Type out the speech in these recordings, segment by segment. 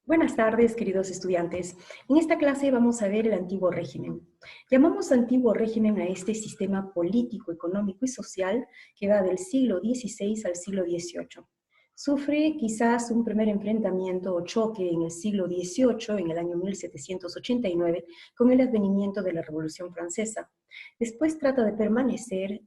Buenas tardes, queridos estudiantes. En esta clase vamos a ver el antiguo régimen. Llamamos antiguo régimen a este sistema político, económico y social que va del siglo XVI al siglo XVIII. Sufre quizás un primer enfrentamiento o choque en el siglo XVIII, en el año 1789, con el advenimiento de la Revolución Francesa. Después trata de permanecer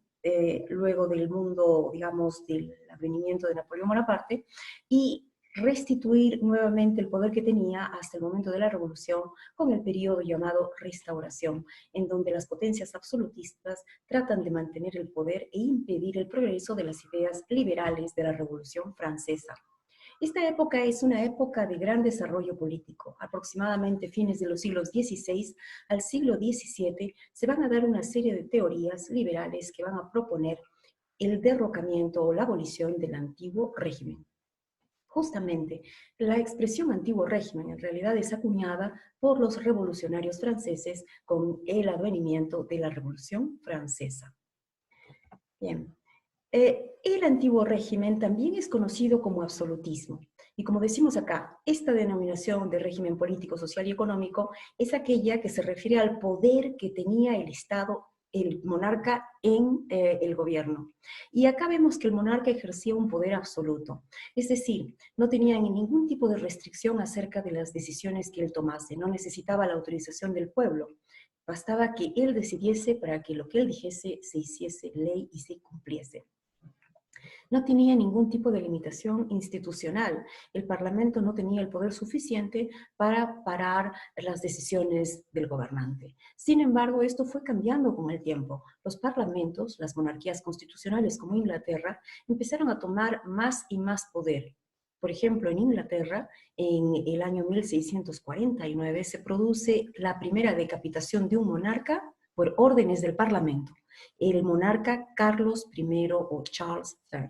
luego del mundo, digamos, del advenimiento de Napoleón Bonaparte, y restituir nuevamente el poder que tenía hasta el momento de la Revolución con el periodo llamado Restauración, en donde las potencias absolutistas tratan de mantener el poder e impedir el progreso de las ideas liberales de la Revolución Francesa. Esta época es una época de gran desarrollo político. Aproximadamente fines de los siglos XVI al siglo XVII se van a dar una serie de teorías liberales que van a proponer el derrocamiento o la abolición del antiguo régimen. Justamente, la expresión antiguo régimen en realidad es acuñada por los revolucionarios franceses con el advenimiento de la Revolución Francesa. Bien. El antiguo régimen también es conocido como absolutismo. Y como decimos acá, esta denominación de régimen político, social y económico es aquella que se refiere al poder que tenía el Estado, el monarca en el gobierno. Y acá vemos que el monarca ejercía un poder absoluto. Es decir, no tenía ningún tipo de restricción acerca de las decisiones que él tomase. No necesitaba la autorización del pueblo. Bastaba que él decidiese para que lo que él dijese se hiciese ley y se cumpliese. No tenía ningún tipo de limitación institucional. El Parlamento no tenía el poder suficiente para parar las decisiones del gobernante. Sin embargo, esto fue cambiando con el tiempo. Los parlamentos, las monarquías constitucionales como Inglaterra, empezaron a tomar más y más poder. Por ejemplo, en Inglaterra, en el año 1649, se produce la primera decapitación de un monarca por órdenes del Parlamento, el monarca Carlos I o Charles I.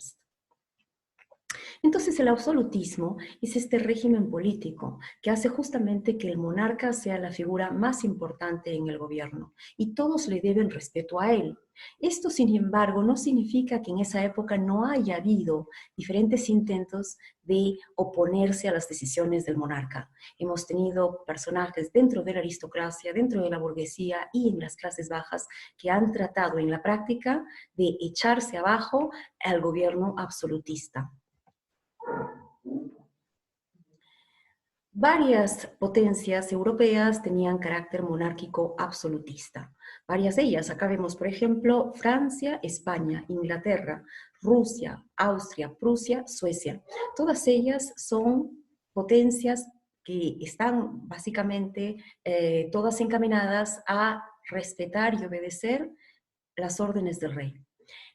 Entonces el absolutismo es este régimen político que hace justamente que el monarca sea la figura más importante en el gobierno y todos le deben respeto a él. Esto, sin embargo, no significa que en esa época no haya habido diferentes intentos de oponerse a las decisiones del monarca. Hemos tenido personajes dentro de la aristocracia, dentro de la burguesía y en las clases bajas que han tratado en la práctica de echarse abajo al gobierno absolutista. Varias potencias europeas tenían carácter monárquico absolutista. Varias de ellas, acá vemos por ejemplo Francia, España, Inglaterra, Rusia, Austria, Prusia, Suecia. Todas ellas son potencias que están básicamente todas encaminadas a respetar y obedecer las órdenes del rey.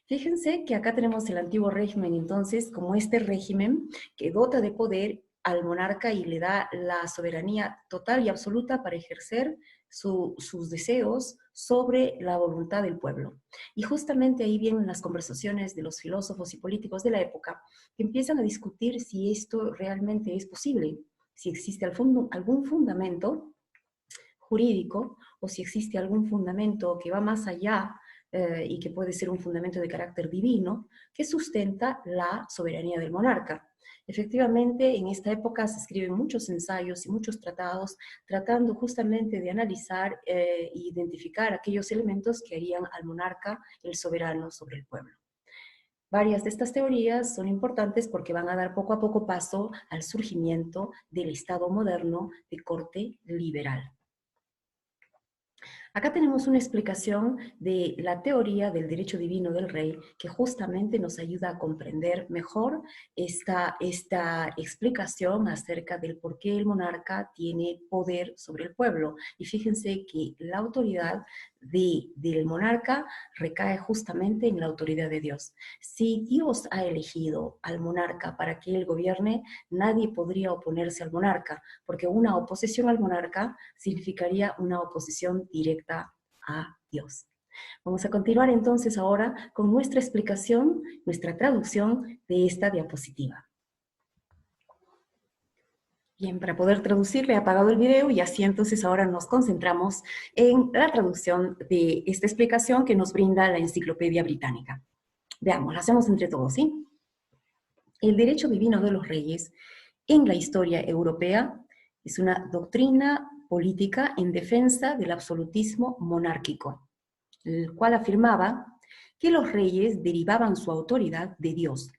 Fíjense que acá tenemos el antiguo régimen, entonces, como este régimen que dota de poder al monarca y le da la soberanía total y absoluta para ejercer sus deseos sobre la voluntad del pueblo. Y justamente ahí vienen las conversaciones de los filósofos y políticos de la época que empiezan a discutir si esto realmente es posible, si existe algún fundamento jurídico o si existe algún fundamento que va más allá y que puede ser un fundamento de carácter divino, que sustenta la soberanía del monarca. Efectivamente, en esta época se escriben muchos ensayos y muchos tratados tratando justamente de analizar e identificar aquellos elementos que harían al monarca el soberano sobre el pueblo. Varias de estas teorías son importantes porque van a dar poco a poco paso al surgimiento del Estado moderno de corte liberal. Acá tenemos una explicación de la teoría del derecho divino del rey que justamente nos ayuda a comprender mejor esta explicación acerca del por qué el monarca tiene poder sobre el pueblo. Y fíjense que la autoridad del monarca recae justamente en la autoridad de Dios. Si Dios ha elegido al monarca para que él gobierne, nadie podría oponerse al monarca, porque una oposición al monarca significaría una oposición directa a Dios. Vamos a continuar entonces ahora con nuestra explicación, nuestra traducción de esta diapositiva. Bien, para poder traducirle he apagado el video y así entonces ahora nos concentramos en la traducción de esta explicación que nos brinda la Enciclopedia Británica. Veamos, lo hacemos entre todos, ¿sí? El derecho divino de los reyes en la historia europea Es una doctrina política en defensa del absolutismo monárquico, el cual afirmaba que los reyes derivaban su autoridad de Dios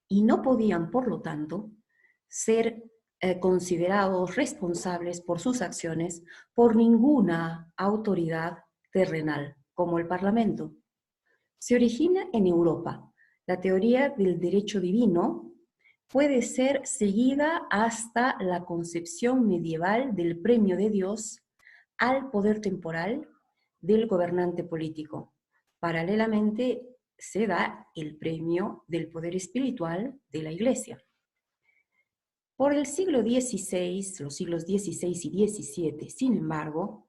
y no podían, por lo tanto, ser considerados responsables por sus acciones por ninguna autoridad terrenal, como el Parlamento. Se origina en Europa. La teoría del derecho divino puede ser seguida hasta la concepción medieval del premio de Dios al poder temporal del gobernante político. Paralelamente se da el premio del poder espiritual de la Iglesia. Por el siglo XVI, los siglos XVI y XVII, sin embargo,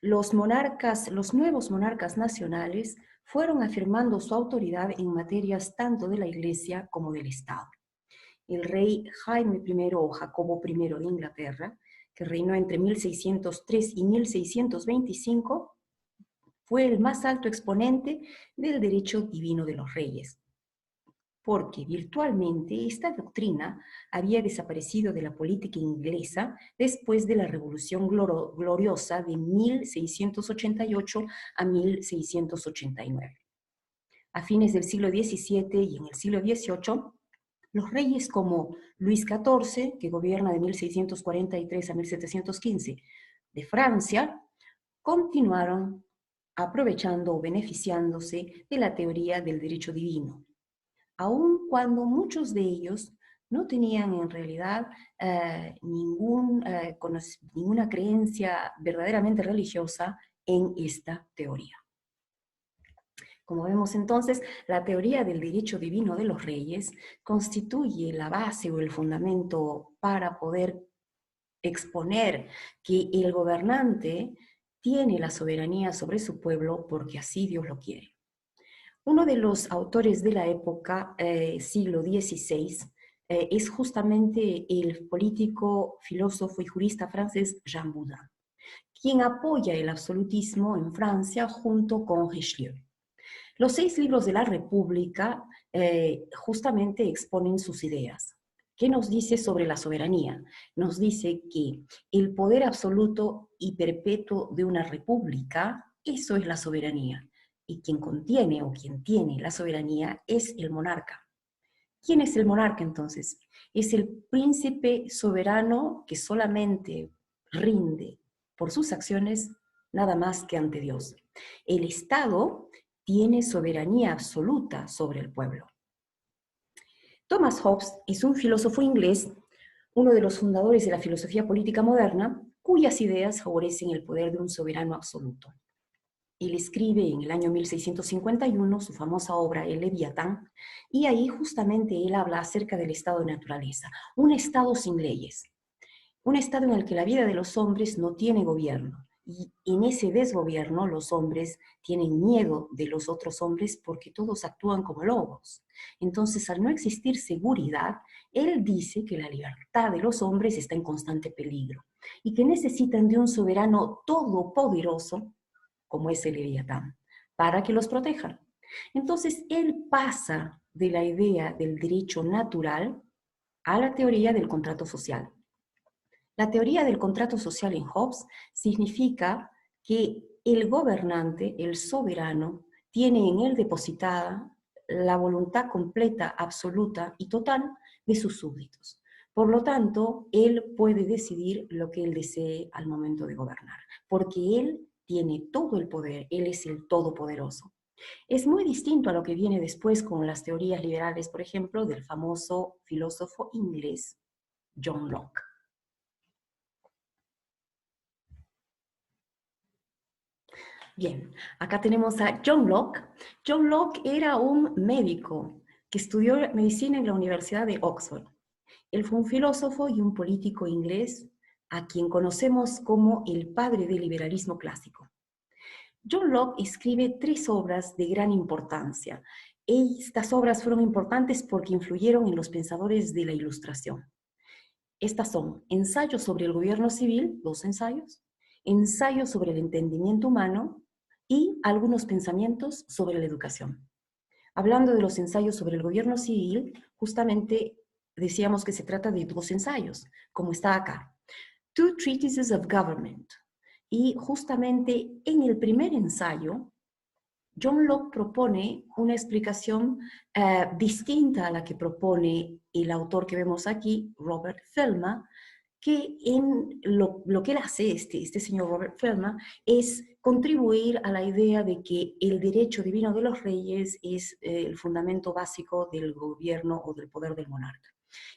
los nuevos monarcas nacionales fueron afirmando su autoridad en materias tanto de la Iglesia como del Estado. El rey Jaime I o Jacobo I de Inglaterra, que reinó entre 1603 y 1625, fue el más alto exponente del derecho divino de los reyes, porque virtualmente esta doctrina había desaparecido de la política inglesa después de la Revolución Gloriosa de 1688 a 1689. A fines del siglo XVII y en el siglo XVIII, los reyes como Luis XIV, que gobierna de 1643 a 1715 de Francia, continuaron aprovechando o beneficiándose de la teoría del derecho divino, aun cuando muchos de ellos no tenían en realidad ninguna creencia verdaderamente religiosa en esta teoría. Como vemos entonces, la teoría del derecho divino de los reyes constituye la base o el fundamento para poder exponer que el gobernante tiene la soberanía sobre su pueblo porque así Dios lo quiere. Uno de los autores de la época, siglo XVI, es justamente el político, filósofo y jurista francés Jean Bodin, quien apoya el absolutismo en Francia junto con Richelieu. Los 6 libros de la República justamente exponen sus ideas. ¿Qué nos dice sobre la soberanía? Nos dice que el poder absoluto y perpetuo de una república, eso es la soberanía. Y quien contiene o quien tiene la soberanía es el monarca. ¿Quién es el monarca entonces? Es el príncipe soberano que solamente rinde por sus acciones nada más que ante Dios. El Estado tiene soberanía absoluta sobre el pueblo. Thomas Hobbes es un filósofo inglés, uno de los fundadores de la filosofía política moderna, cuyas ideas favorecen el poder de un soberano absoluto. Él escribe en el año 1651 su famosa obra El Leviatán, y ahí justamente él habla acerca del estado de naturaleza, un estado sin leyes, un estado en el que la vida de los hombres no tiene gobierno, y en ese desgobierno los hombres tienen miedo de los otros hombres porque todos actúan como lobos. Entonces, al no existir seguridad, él dice que la libertad de los hombres está en constante peligro y que necesitan de un soberano todopoderoso como es el Leviatán, para que los protejan. Entonces, él pasa de la idea del derecho natural a la teoría del contrato social. La teoría del contrato social en Hobbes significa que el gobernante, el soberano, tiene en él depositada la voluntad completa, absoluta y total de sus súbditos. Por lo tanto, él puede decidir lo que él desee al momento de gobernar, porque él tiene todo el poder, él es el todopoderoso. Es muy distinto a lo que viene después con las teorías liberales, por ejemplo, del famoso filósofo inglés John Locke. Bien, acá tenemos a John Locke. John Locke era un médico que estudió medicina en la Universidad de Oxford. Él fue un filósofo y un político inglés a quien conocemos como el padre del liberalismo clásico. John Locke escribe 3 obras de gran importancia. Estas obras fueron importantes porque influyeron en los pensadores de la Ilustración. Estas son Ensayos sobre el gobierno civil, 2 ensayos, Ensayos sobre el entendimiento humano y algunos pensamientos sobre la educación. Hablando de los ensayos sobre el gobierno civil, justamente decíamos que se trata de 2 ensayos, como está acá. Two Treatises of Government. Y justamente en el primer ensayo, John Locke propone una explicación distinta a la que propone el autor que vemos aquí, Robert Feldman, que en lo que él hace, este señor Robert Feldman, es contribuir a la idea de que el derecho divino de los reyes es el fundamento básico del gobierno o del poder del monarca.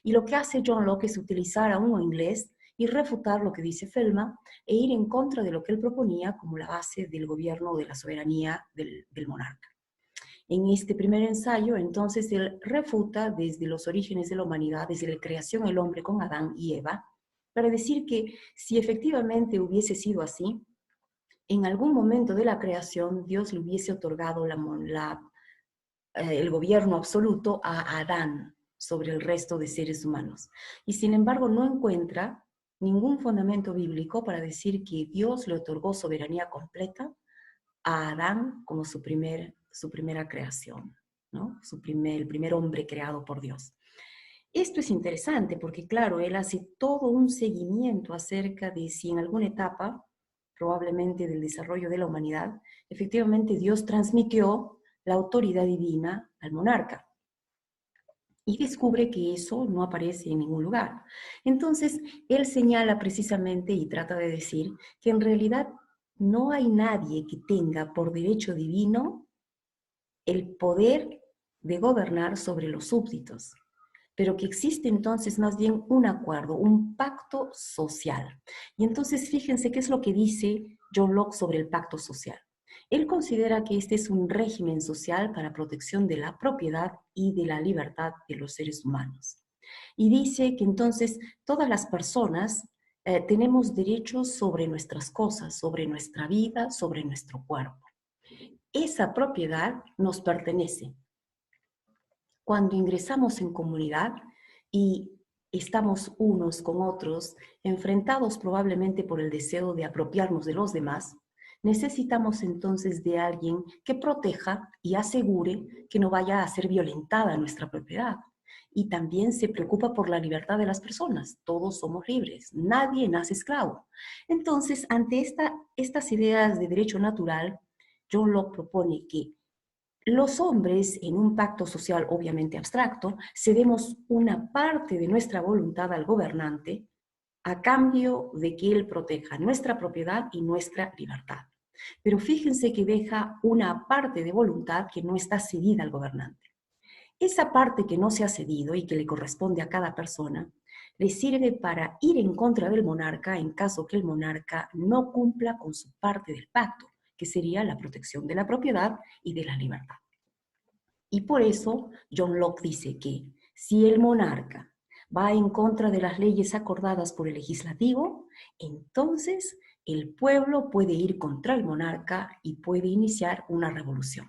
Y lo que hace John Locke es utilizar a un inglés y refutar lo que dice Feldman e ir en contra de lo que él proponía como la base del gobierno o de la soberanía del monarca. En este primer ensayo, entonces, él refuta desde los orígenes de la humanidad, desde la creación del hombre con Adán y Eva, para decir que si efectivamente hubiese sido así, en algún momento de la creación Dios le hubiese otorgado el gobierno absoluto a Adán sobre el resto de seres humanos. Y sin embargo no encuentra ningún fundamento bíblico para decir que Dios le otorgó soberanía completa a Adán como su primera creación, ¿no? El primer hombre creado por Dios. Esto es interesante porque, claro, él hace todo un seguimiento acerca de si en alguna etapa, probablemente del desarrollo de la humanidad, efectivamente Dios transmitió la autoridad divina al monarca. Y descubre que eso no aparece en ningún lugar. Entonces, él señala precisamente y trata de decir que en realidad no hay nadie que tenga por derecho divino el poder de gobernar sobre los súbditos, pero que existe entonces más bien un acuerdo, un pacto social. Y entonces fíjense qué es lo que dice John Locke sobre el pacto social. Él considera que este es un régimen social para protección de la propiedad y de la libertad de los seres humanos. Y dice que entonces todas las personas tenemos derechos sobre nuestras cosas, sobre nuestra vida, sobre nuestro cuerpo. Esa propiedad nos pertenece. Cuando ingresamos en comunidad y estamos unos con otros, enfrentados probablemente por el deseo de apropiarnos de los demás, necesitamos entonces de alguien que proteja y asegure que no vaya a ser violentada nuestra propiedad. Y también se preocupa por la libertad de las personas. Todos somos libres, nadie nace esclavo. Entonces, ante estas ideas de derecho natural, John Locke propone que los hombres, en un pacto social obviamente abstracto, cedemos una parte de nuestra voluntad al gobernante a cambio de que él proteja nuestra propiedad y nuestra libertad. Pero fíjense que deja una parte de voluntad que no está cedida al gobernante. Esa parte que no se ha cedido y que le corresponde a cada persona, le sirve para ir en contra del monarca en caso que el monarca no cumpla con su parte del pacto, que sería la protección de la propiedad y de la libertad. Y por eso John Locke dice que si el monarca va en contra de las leyes acordadas por el legislativo, entonces el pueblo puede ir contra el monarca y puede iniciar una revolución.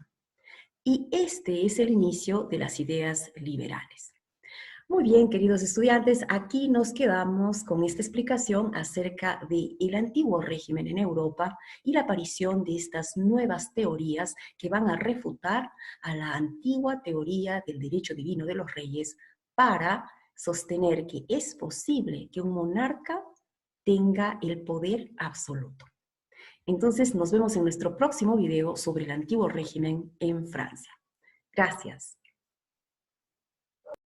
Y este es el inicio de las ideas liberales. Muy bien, queridos estudiantes, aquí nos quedamos con esta explicación acerca del antiguo régimen en Europa y la aparición de estas nuevas teorías que van a refutar a la antigua teoría del derecho divino de los reyes para sostener que es posible que un monarca tenga el poder absoluto. Entonces, nos vemos en nuestro próximo video sobre el antiguo régimen en Francia. Gracias.